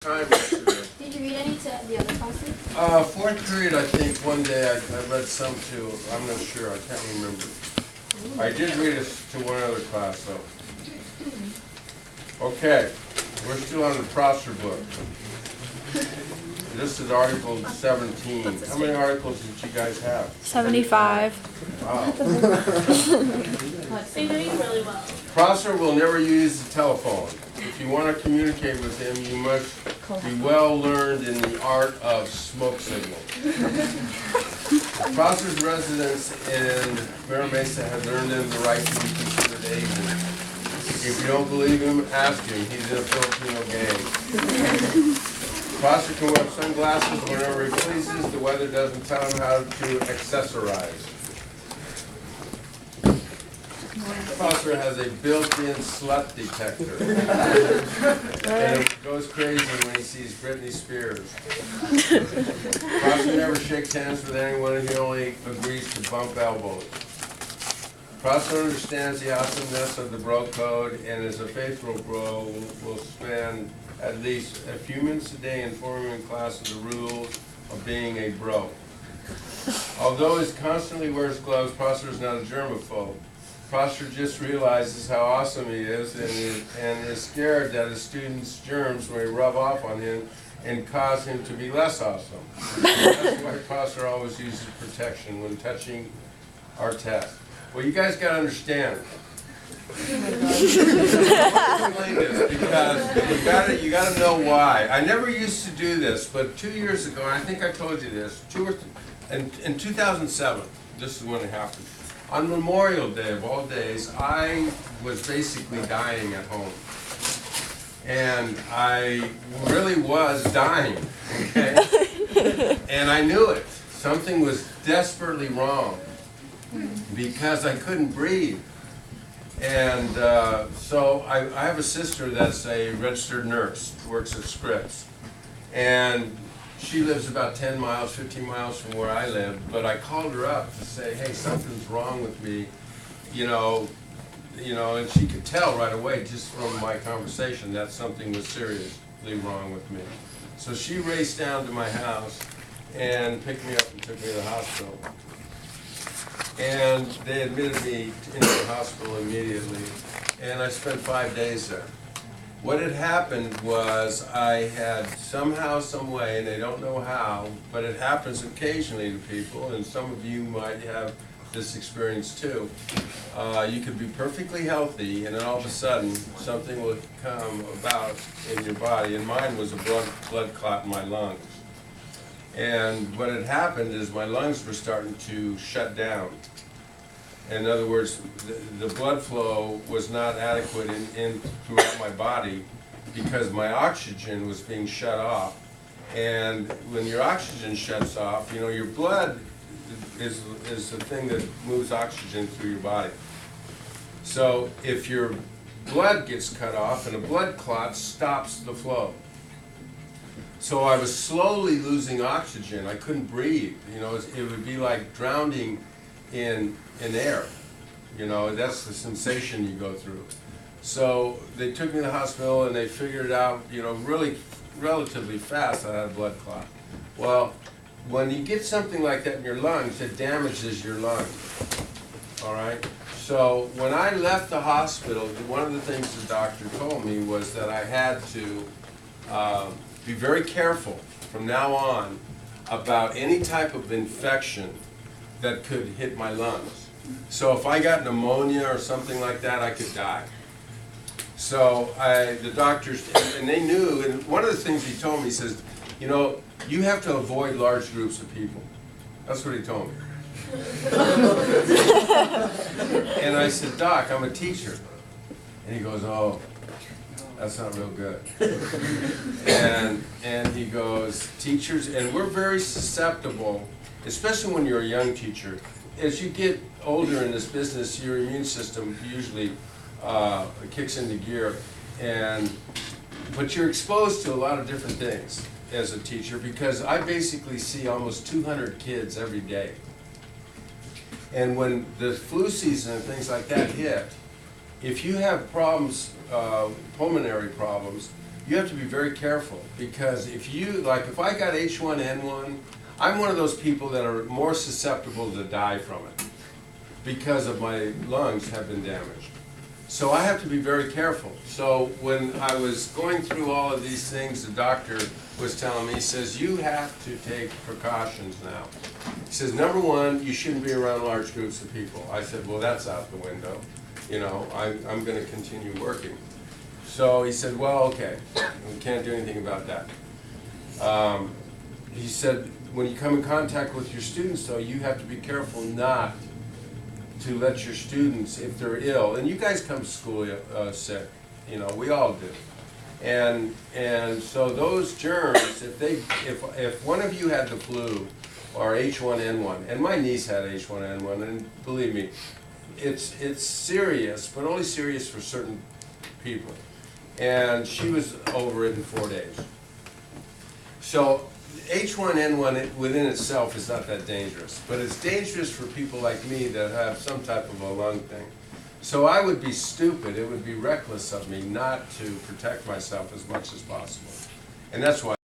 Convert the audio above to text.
time yesterday. Did you read any to the other classes? Fourth period, I think one day I read some too. I'm not sure. I can't remember. I did read it to one other class though. Okay, we're still on the Prosser book. This is Article 17. How many articles did you guys have? 75. Wow. They're doing really well. Prosser will never use the telephone. If you want to communicate with him, you must be well learned in the art of smoke signals. Prosser's residents in Mira Mesa have earned them the right to be considered Asian. If you don't believe him, ask him. He's in a Filipino gang. Prosser can wear sunglasses whenever he pleases. The weather doesn't tell him how to accessorize. Prosser has a built-in slut detector. And it goes crazy when he sees Britney Spears. Prosser never shakes hands with anyone. He only agrees to bump elbows. Prosser understands the awesomeness of the bro code and is a faithful bro will spend at least a few minutes a day informing class of the rules of being a bro. Although he constantly wears gloves, Prosser is not a germaphobe. Prosser just realizes how awesome he is and is scared that his students' germs may rub off on him and cause him to be less awesome. That's why Prosser always uses protection when touching our test. Well, you guys got to understand. Explain this because you got to know why. I never used to do this, but 2 years ago, and I think I told you this, in 2007, this is when it happened. On Memorial Day of all days, I was basically dying at home. And I really was dying, okay? And I knew it. Something was desperately wrong because I couldn't breathe. And so I have a sister that's a registered nurse, works at Scripps. And she lives about 10 miles, 15 miles from where I live, but I called her up to say, hey, something's wrong with me, and she could tell right away just from my conversation that something was seriously wrong with me. So she raced down to my house and picked me up and took me to the hospital. And they admitted me into the hospital immediately, and I spent 5 days there. What had happened was I had somehow, some way, and they don't know how, but it happens occasionally to people, and some of you might have this experience too. You could be perfectly healthy, and then all of a sudden, something will come about in your body, and mine was a blood clot in my lungs. And what had happened is my lungs were starting to shut down. In other words, the blood flow was not adequate in throughout my body because my oxygen was being shut off. And when your oxygen shuts off, your blood is the thing that moves oxygen through your body. So if your blood gets cut off and a blood clot stops the flow. So I was slowly losing oxygen. I couldn't breathe. It would be like drowning in air. That's the sensation you go through. So they took me to the hospital and they figured out, really relatively fast I had a blood clot. Well, when you get something like that in your lungs, it damages your lungs. All right? So when I left the hospital, one of the things the doctor told me was that I had to be very careful from now on about any type of infection that could hit my lungs. So if I got pneumonia or something like that, I could die. So the doctors, and they knew, and one of the things he told me, he says, you have to avoid large groups of people. That's what he told me. And I said, Doc, I'm a teacher. And he goes, oh, that's not real good. And he goes, teachers, and we're very susceptible, especially when you're a young teacher. As you get older in this business, your immune system usually kicks into gear, but you're exposed to a lot of different things as a teacher because I basically see almost 200 kids every day. And when the flu season and things like that hit, if you have problems, pulmonary problems, you have to be very careful, because if I got H1N1, I'm one of those people that are more susceptible to die from it because of my lungs have been damaged. So I have to be very careful. So when I was going through all of these things, the doctor was telling me, he says, you have to take precautions now. He says, number one, you shouldn't be around large groups of people. I said, well, that's out the window. You know, I'm going to continue working. So he said, well, okay, we can't do anything about that. He said, when you come in contact with your students, though, you have to be careful not to let your students, if they're ill, and you guys come to school sick, you know, we all do. And so those germs, if one of you had the flu or H1N1, and my niece had H1N1, and believe me, it's serious, but only serious for certain people. And she was over it in 4 days. So H1N1 within itself is not that dangerous, but it's dangerous for people like me that have some type of a lung thing. So I would be stupid, it would be reckless of me not to protect myself as much as possible. And that's why